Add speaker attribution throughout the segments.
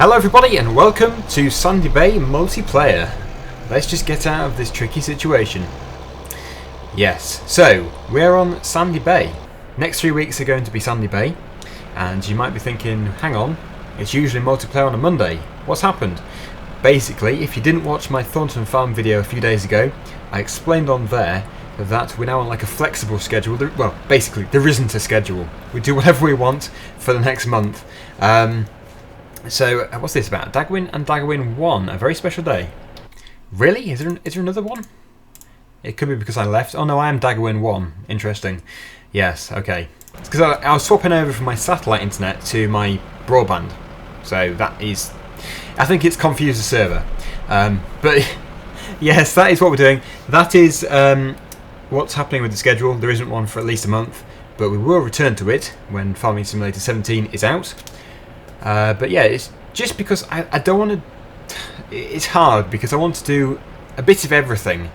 Speaker 1: Hello everybody and welcome to Sandy Bay multiplayer. Let's just get out of this tricky situation. Yes, so we're on Sandy Bay. Next 3 weeks are going to be Sandy Bay, and you might be thinking, hang on, it's usually multiplayer on a Monday. What's happened? Basically, if you didn't watch my Thornton Farm video a few days ago, I explained on there that we're now on like a flexible schedule. Well, basically, there isn't a schedule. We do whatever we want for the next month. So, what's this about? Daggerwin and Daggerwin 1, a very special day. Really? Is there another one? It could be because I left. Oh no, I am Daggerwin 1. Interesting. Yes, okay. It's because I was swapping over from my satellite internet to my broadband. So that is... I think it's confused the server. But yes, that is what we're doing. That is what's happening with the schedule. There isn't one for at least a month, but we will return to it when Farming Simulator 17 is out. But yeah, it's just because I don't want to... It's hard because I want to do a bit of everything.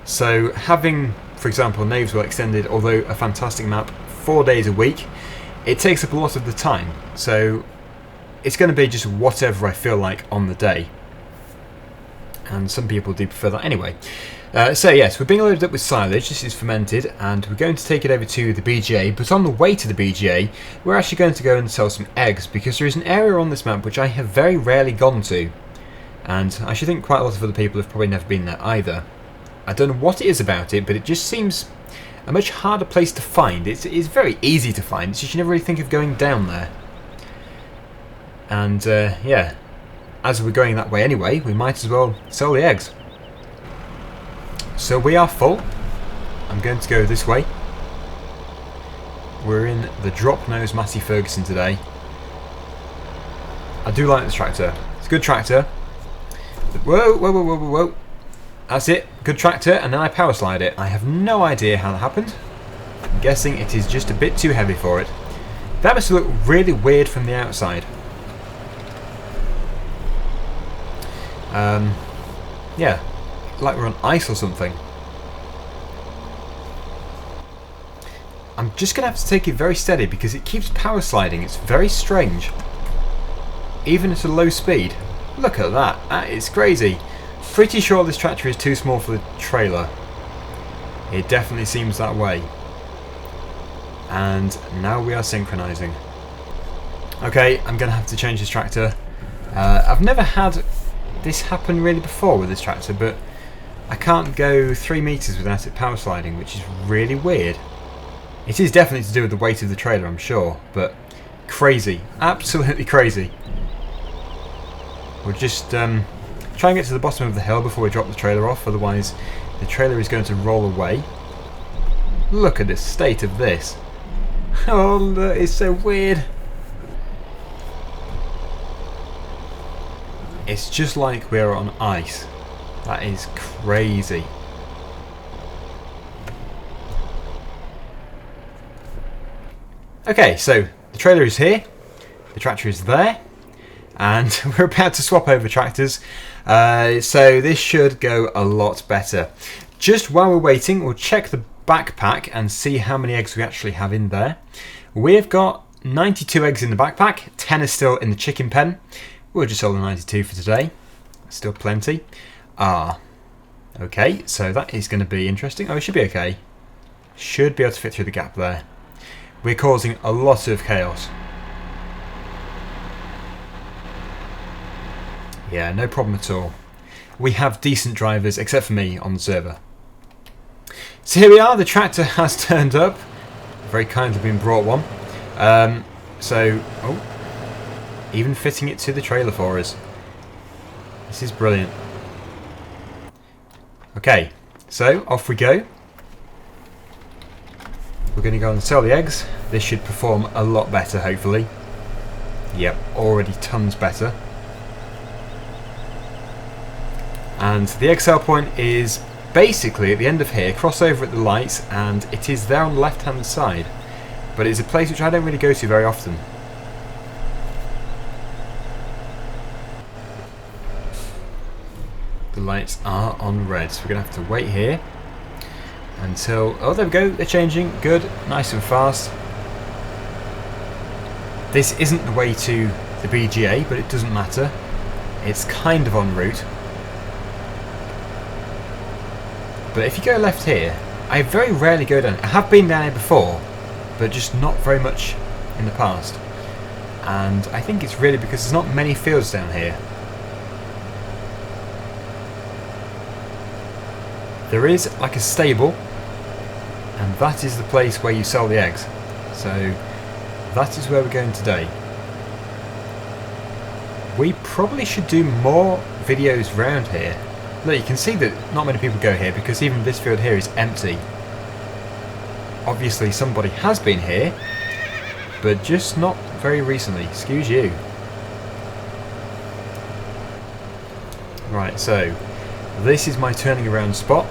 Speaker 1: So having, for example, Knaveswell Extended, although a fantastic map, 4 days a week, it takes up a lot of the time. So it's going to be just whatever I feel like on the day. And some people do prefer that anyway. So yes, we're being loaded up with silage. This is fermented, and we're going to take it over to the BGA. But on the way to the BGA, we're actually going to go and sell some eggs, because there is an area on this map which I have very rarely gone to, and I should think quite a lot of other people have probably never been there either. I don't know what it is about it, but it just seems a much harder place to find. It's very easy to find. It's just you never really think of going down there. And yeah, as we're going that way anyway, we might as well sell the eggs. So we are full. I'm going to go this way. We're in the drop nose Massey Ferguson today. I do like this tractor. It's a good tractor. Whoa, whoa, whoa, whoa, whoa, whoa. That's it. Good tractor, and then I power slide it. I have no idea how that happened. I'm guessing it is just a bit too heavy for it. That must look really weird from the outside. Yeah. Like we're on ice or something. I'm just going to have to take it very steady because it keeps power sliding. It's very strange. Even at a low speed. Look at that. That is crazy. Pretty sure this tractor is too small for the trailer. It definitely seems that way. And now we are synchronizing. Okay, I'm going to have to change this tractor. I've never had this happen really before with this tractor, but I can't go 3 meters without it power sliding, which is really weird. It is definitely to do with the weight of the trailer, I'm sure, but crazy. Absolutely crazy. We'll just try and get to the bottom of the hill before we drop the trailer off, otherwise the trailer is going to roll away. Look at the state of this. Oh, that is so weird. It's just like we're on ice. That is crazy. Okay, so the trailer is here, the tractor is there, and we're about to swap over tractors. So this should go a lot better. Just while we're waiting, we'll check the backpack and see how many eggs we actually have in there. We've got 92 eggs in the backpack, 10 are still in the chicken pen. We'll just sell the 92 for today. Still plenty. Okay, so that is going to be interesting. Oh, it should be okay. Should be able to fit through the gap there. We're causing a lot of chaos. Yeah, no problem at all. We have decent drivers, except for me, on the server. So here we are, the tractor has turned up. Very kindly been brought one. Oh, even fitting it to the trailer for us. This is brilliant. Okay, so off we go. We're going to go and sell the eggs. This should perform a lot better, hopefully. Yep, already tons better. And the egg sale point is basically at the end of here, cross over at the lights, and it is there on the left hand side. But it's a place which I don't really go to very often. The lights are on red, so we're going to have to wait here until... Oh, there we go, they're changing. Good, nice and fast. This isn't the way to the BGA, but it doesn't matter. It's kind of en route. But if you go left here, I very rarely go down. I have been down here before, but just not very much in the past. And I think it's really because there's not many fields down here. There is like a stable, and that is the place where you sell the eggs. So that is where we're going today. We probably should do more videos round here. Look, you can see that not many people go here because even this field here is empty. Obviously somebody has been here, but just not very recently. Excuse you. Right, so this is my turning around spot.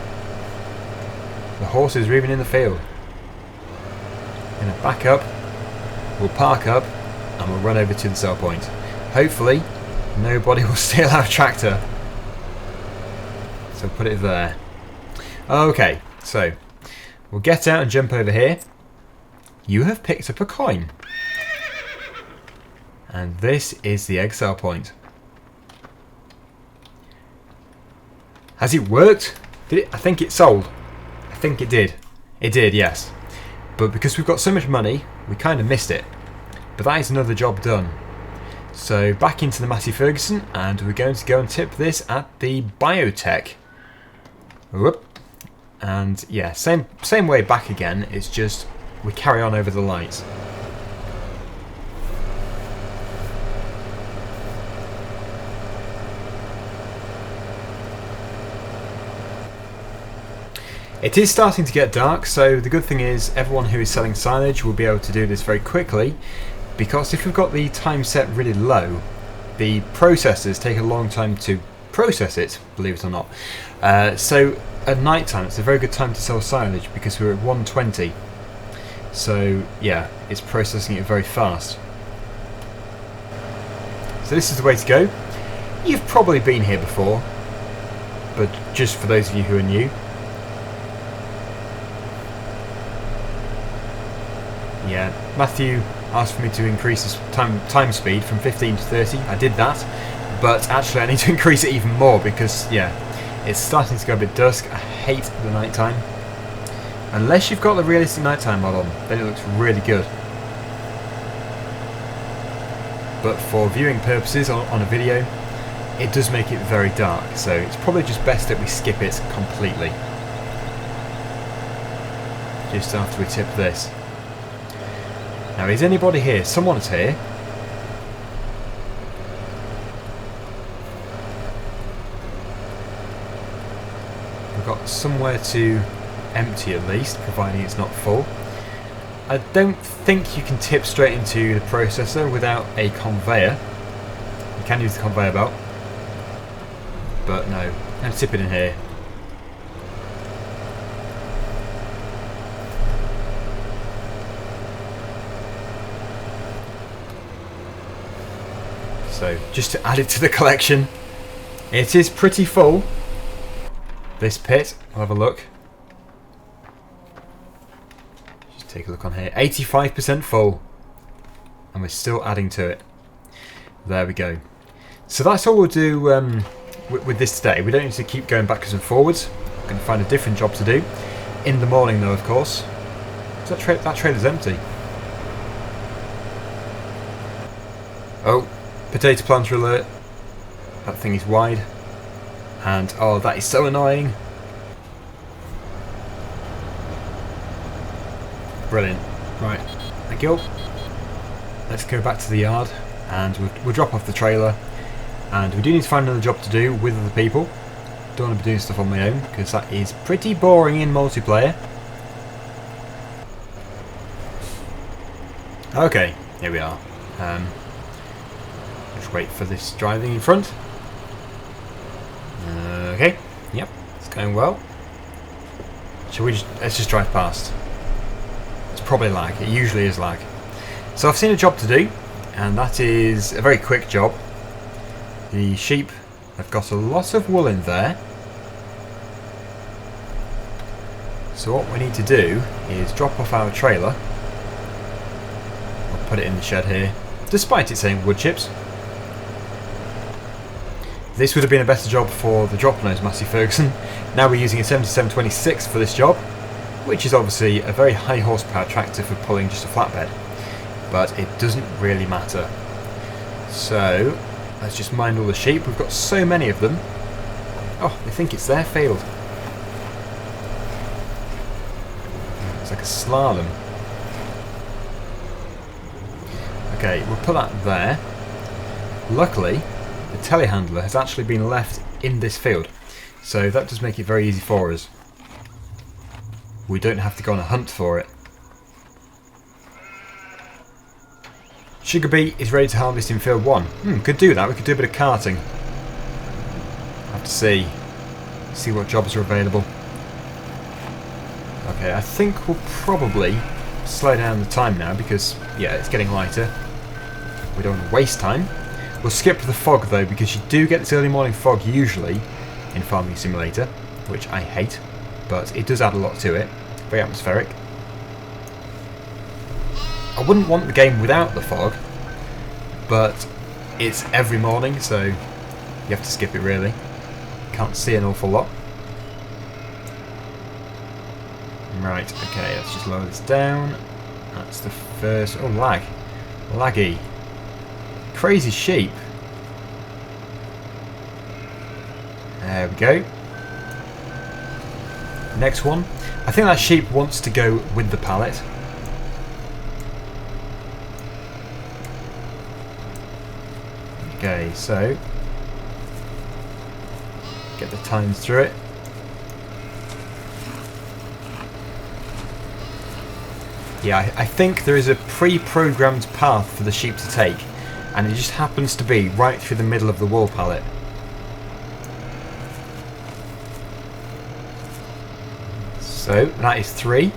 Speaker 1: The horses are even in the field. Gonna back up, we'll park up, and we'll run over to the sell point. Hopefully nobody will steal our tractor. So put it there. Okay, so we'll get out and jump over here. You have picked up a coin. And this is the egg sale point. Has it worked? Did it? I think it sold. I think it did. It did, yes. But because we've got so much money, we kind of missed it. But that is another job done. So back into the Massey Ferguson, and we're going to go and tip this at the biotech. Whoop. And yeah, same way back again. It's just we carry on over the lights. It is starting to get dark, so the good thing is everyone who is selling silage will be able to do this very quickly, because if we've got the time set really low, the processors take a long time to process it, believe it or not. So at night time it's a very good time to sell silage because we're at 120. So yeah, it's processing it very fast. So this is the way to go. You've probably been here before, but just for those of you who are new. Yeah, Matthew asked for me to increase his time speed from 15 to 30. I did that, but actually I need to increase it even more because, yeah, it's starting to go a bit dusk. I hate the night time. Unless you've got the realistic nighttime mod on, then it looks really good. But for viewing purposes on a video, it does make it very dark, so it's probably just best that we skip it completely. Just after we tip this. Now, is anybody here? Someone's here. We've got somewhere to empty at least, providing it's not full. I don't think you can tip straight into the processor without a conveyor. You can use the conveyor belt, but no, I'm going to tip it in here. So, just to add it to the collection, it is pretty full. This pit, I'll have a look. Just take a look on here. 85% full. And we're still adding to it. There we go. So that's all we'll do with this today. We don't need to keep going backwards and forwards. We're going to find a different job to do. In the morning though, of course. So that trailer's empty. Oh. Potato planter alert. That thing is wide. And oh, that is so annoying. Brilliant. Right, thank you. Let's go back to the yard and we'll drop off the trailer. And we do need to find another job to do with other people. Don't want to be doing stuff on my own because that is pretty boring in multiplayer. Okay, here we are. Just wait for this driving in front. Okay, yep, it's going well. Shall we let's just drive past. It's probably lag, it usually is lag. So I've seen a job to do, and that is a very quick job. The sheep have got a lot of wool in there. So what we need to do is drop off our trailer. I'll put it in the shed here, despite it saying wood chips. This would have been a better job for the drop nose Massey Ferguson. Now we're using a 7726 for this job, which is obviously a very high horsepower tractor for pulling just a flatbed, but it doesn't really matter. So let's just mind all the sheep. We've got so many of them. Oh, they think it's their field. It's like a slalom. Okay, we'll put that there. Luckily, the telehandler has actually been left in this field, so that does make it very easy for us. We don't have to go on a hunt for it. Sugar beet is ready to harvest in field 1. Could do that. We could do a bit of carting. Have to see what jobs are available. Okay, I think we'll probably slow down the time now because, yeah, it's getting lighter. We don't want to waste time. We'll skip the fog though, because you do get this early morning fog usually in Farming Simulator, which I hate, but it does add a lot to it. Very atmospheric. I wouldn't want the game without the fog, but it's every morning, so you have to skip it really. Can't see an awful lot. Right, okay, let's just lower this down. That's the first... oh, lag. Laggy. Crazy sheep. There we go. Next one. I think that sheep wants to go with the pallet. Okay, so get the tines through it. Yeah, I think there is a pre-programmed path for the sheep to take, and it just happens to be right through the middle of the wool pallet. So that is 3.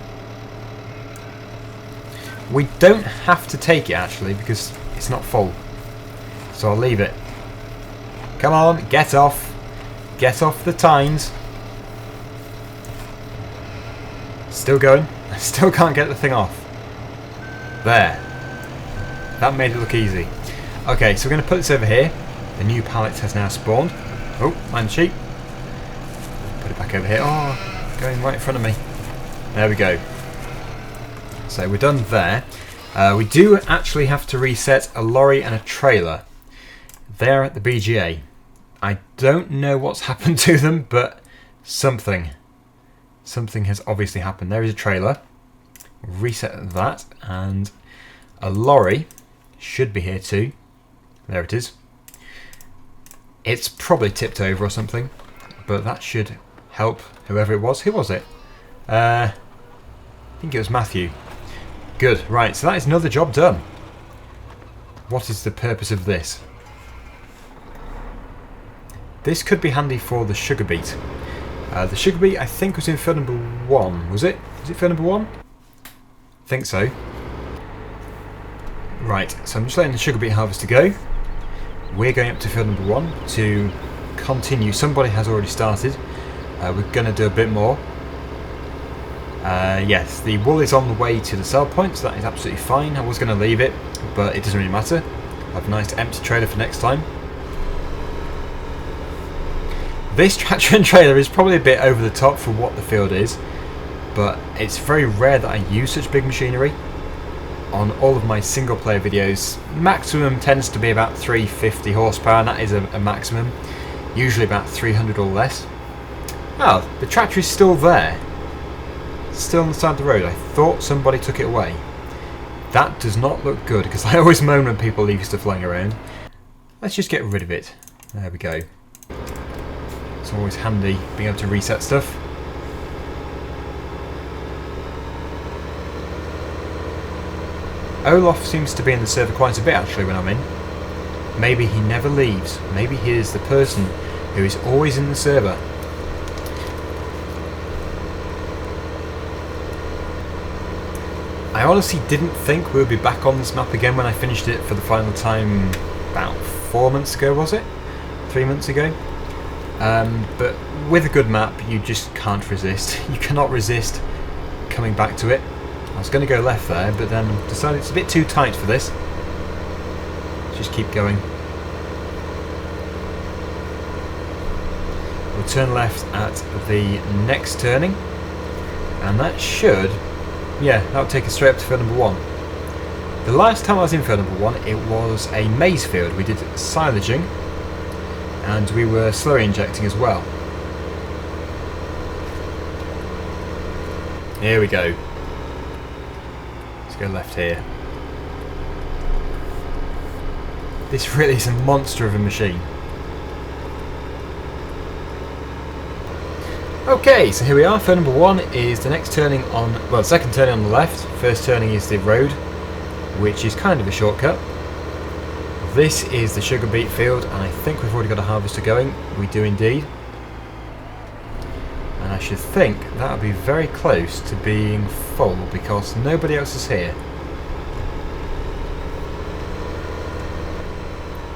Speaker 1: We don't have to take it actually because it's not full, so I'll leave it. Come on, get off the tines. Still going. I still can't get the thing off. There. That made it look easy. Okay, so we're going to put this over here. The new pallet has now spawned. Oh, mind the sheep. Put it back over here. Oh, going right in front of me. There we go. So we're done there. We do actually have to reset a lorry and a trailer. They're at the BGA. I don't know what's happened to them, but something has obviously happened. There is a trailer. Reset that, and a lorry should be here too. There it is. It's probably tipped over or something, but that should help whoever it was. Who was it? I think it was Matthew. Good, right, so that is another job done. What is the purpose of this? This could be handy for the sugar beet. The sugar beet, I think, was in field number 1. Was it? Was it field number 1? I think so. Right, so I'm just letting the sugar beet harvester go. We're going up to field number 1 to continue. Somebody has already started. We're going to do a bit more. Yes, the wool is on the way to the sell point, so that is absolutely fine. I was going to leave it, but it doesn't really matter. I have a nice empty trailer for next time. This tractor and trailer is probably a bit over the top for what the field is, but it's very rare that I use such big machinery. On all of my single player videos, maximum tends to be about 350 horsepower, and that is a maximum. Usually about 300 or less. Oh, the tractor is still there. Still on the side of the road. I thought somebody took it away. That does not look good, because I always moan when people leave stuff lying around. Let's just get rid of it. There we go. It's always handy being able to reset stuff. Olaf seems to be in the server quite a bit actually when I'm in. Maybe he never leaves. Maybe he is the person who is always in the server. I honestly didn't think we would be back on this map again when I finished it for the final time about 4 months ago, was it? 3 months ago? But with a good map, you just can't resist. You cannot resist coming back to it. I was going to go left there, but then decided it's a bit too tight for this. Let's just keep going. We'll turn left at the next turning, and that should, yeah, that'll take us straight up to field number 1. The last time I was in field number 1, it was a maize field. We did silaging, and we were slurry injecting as well. Here we go. Let's go left here. This really is a monster of a machine. Okay, so here we are. Field number 1 is the next turning on, well, the second turning on the left. First turning is the road, which is kind of a shortcut. This is the sugar beet field, and I think we've already got a harvester going. We do indeed. And I should think that would be very close to being full because nobody else is here.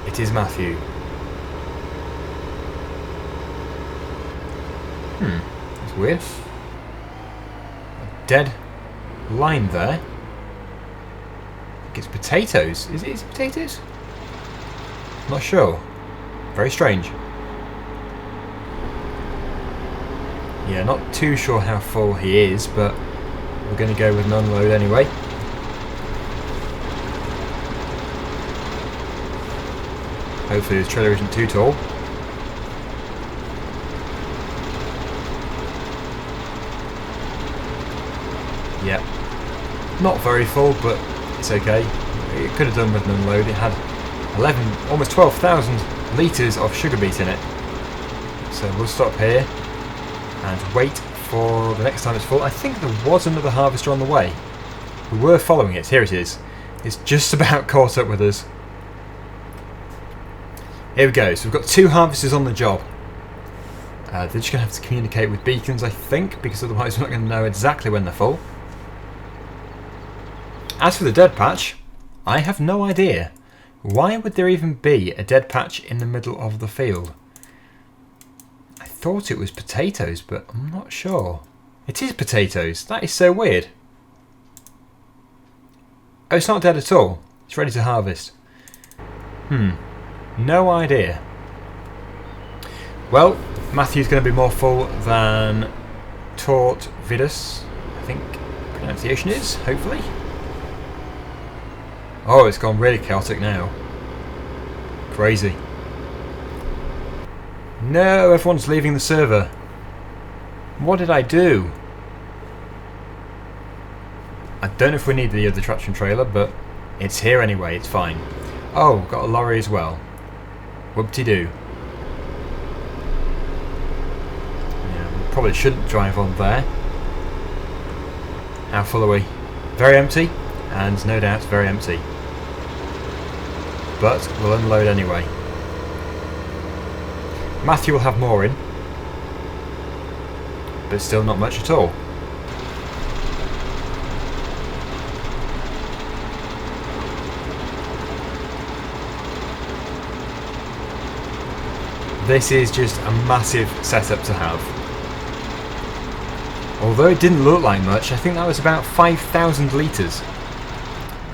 Speaker 1: It is Matthew. That's weird. A dead line there. I think it's potatoes. Is it potatoes? Not sure. Very strange. Yeah, not too sure how full he is, but we're going to go with an unload anyway. Hopefully this trailer isn't too tall. Yep. Not very full, but it's okay. It could have done with an unload. It had 11, almost 12,000 litres of sugar beet in it. So we'll stop here and wait for the next time it's full. I think there was another harvester on the way. We were following it. Here it is. It's just about caught up with us. Here we go. So we've got 2 harvesters on the job. They're just going to have to communicate with beacons, I think, because otherwise we're not going to know exactly when they're full. As for the dead patch, I have no idea. Why would there even be a dead patch in the middle of the field? I thought it was potatoes, but I'm not sure. It is potatoes. That is so weird. Oh, it's not dead at all. It's ready to harvest. No idea. Well, Matthew's going to be more full than Tort Vidus, I think pronunciation is, hopefully. Oh, it's gone really chaotic now. Crazy. No, everyone's leaving the server. What did I do? I don't know if we need the other traction trailer, but it's here anyway, it's fine. Oh, got a lorry as well. Whoop-de-doo. Yeah, we probably shouldn't drive on there. How full are we? Very empty, and no doubt very empty. But we'll unload anyway. Matthew will have more in, but still not much at all. This is just a massive setup to have. Although it didn't look like much, I think that was about 5,000 litres.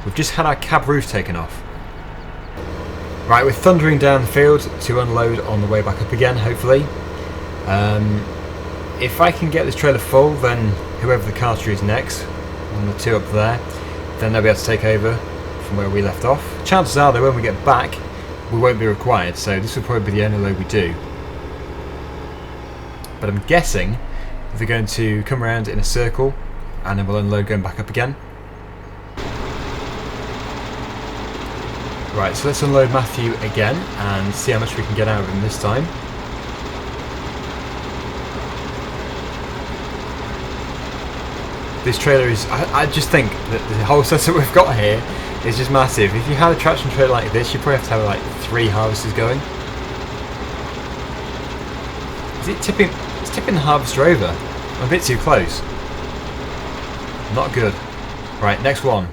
Speaker 1: We've just had our cab roof taken off. Right, we're thundering down the field to unload on the way back up again, hopefully. If I can get this trailer full, then whoever the carter is next, on the 2 up there, then they'll be able to take over from where we left off. Chances are that when we get back, we won't be required, so this will probably be the only load we do. But I'm guessing they're going to come around in a circle, and then we'll unload going back up again. Right, so let's unload Matthew again and see how much we can get out of him this time. This trailer is, I just think that the whole setup we've got here is just massive. If you had a traction trailer like this, you'd probably have to have like 3 harvesters going. Is it tipping? It's tipping the harvester over. I'm a bit too close. Not good. Right, next one.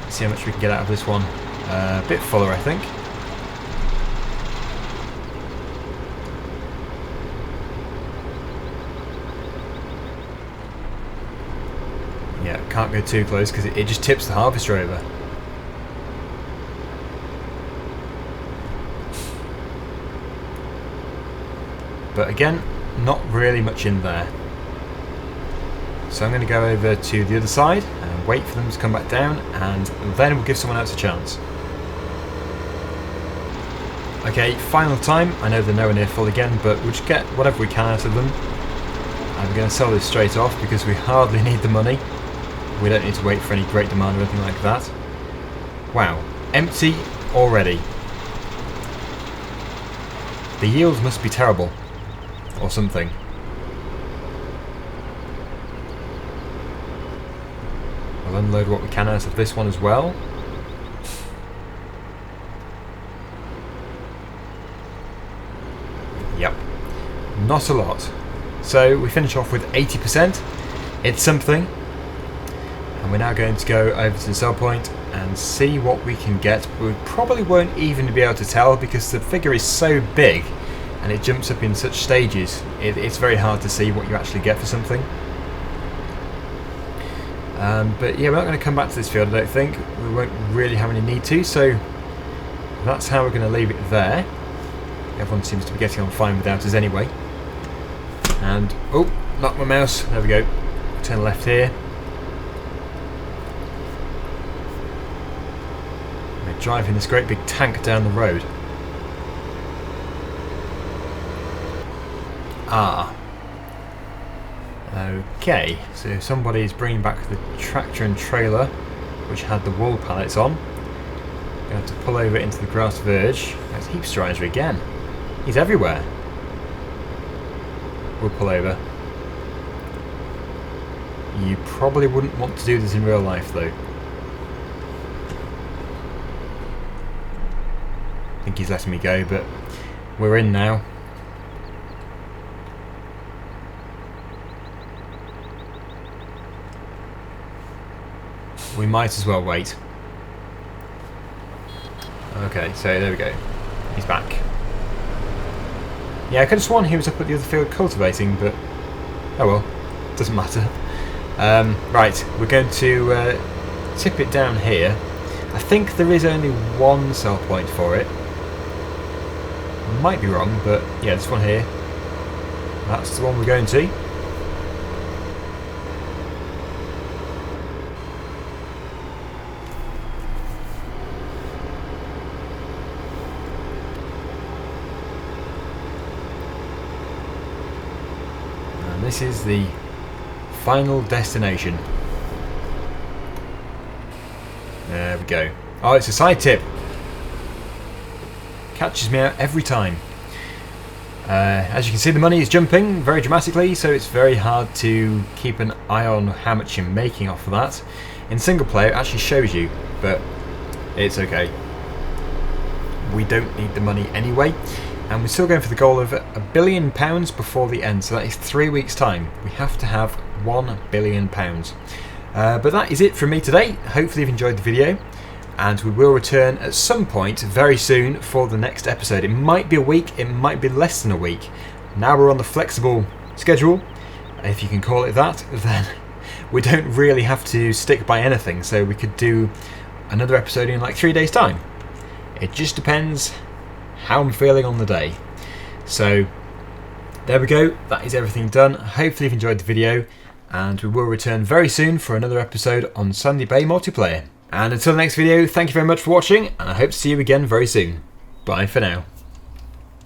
Speaker 1: See how much we can get out of this one. A bit fuller, I think. Yeah, can't go too close because it just tips the harvester over. But again, not really much in there. So I'm going to go over to the other side and wait for them to come back down, and then we'll give someone else a chance. Okay, final time. I know they're nowhere near full again, but we'll just get whatever we can out of them. I'm going to sell this straight off because we hardly need the money. We don't need to wait for any great demand or anything like that. Wow, empty already. The yields must be terrible, or something. We'll unload what we can out of this one as well. Yep, not a lot. So we finish off with 80%. It's something. And we're now going to go over to the sell point and see what we can get. We probably won't even be able to tell because the figure is so big and it jumps up in such stages. It's very hard to see what you actually get for something. But yeah, we're not going to come back to this field, I don't think. We won't really have any need to, so that's how we're going to leave it there. Everyone seems to be getting on fine without us anyway. And, oh, knocked my mouse. There we go. Turn left here. We're driving this great big tank down the road. Ah. Okay, so somebody is bringing back the tractor and trailer which had the wool pallets on. I'm going to have to pull over into the grass verge. There's Heapstriser again. He's everywhere. We'll pull over. You probably wouldn't want to do this in real life though. I think he's letting me go, but we're in now. We might as well wait. Okay, so there we go. He's back. Yeah, I could have sworn he was up at the other field cultivating, but oh well, doesn't matter. Right, we're going to tip it down here. I think there is only one sell point for it. I might be wrong, but yeah, this one here. That's the one we're going to. This is the final destination. There we go. Oh, it's a side tip. Catches me out every time. As you can see, the money is jumping very dramatically, so it's very hard to keep an eye on how much you're making off of that. In single player, it actually shows you, but it's okay. We don't need the money anyway. And we're still going for the goal of £1 billion before the end, so that is 3 weeks' time. We have to have £1 billion. But that is it from me today. Hopefully you've enjoyed the video, and we will return at some point very soon for the next episode. It might be a week, it might be less than a week. Now we're on the flexible schedule, if you can call it that, then we don't really have to stick by anything, so we could do another episode in like 3 days' time. It just depends how I'm feeling on the day. So there we go, that is everything done. Hopefully you've enjoyed the video, and we will return very soon for another episode on Sandy Bay multiplayer. And until the next video, thank you very much for watching, and I hope to see you again very soon. Bye for now.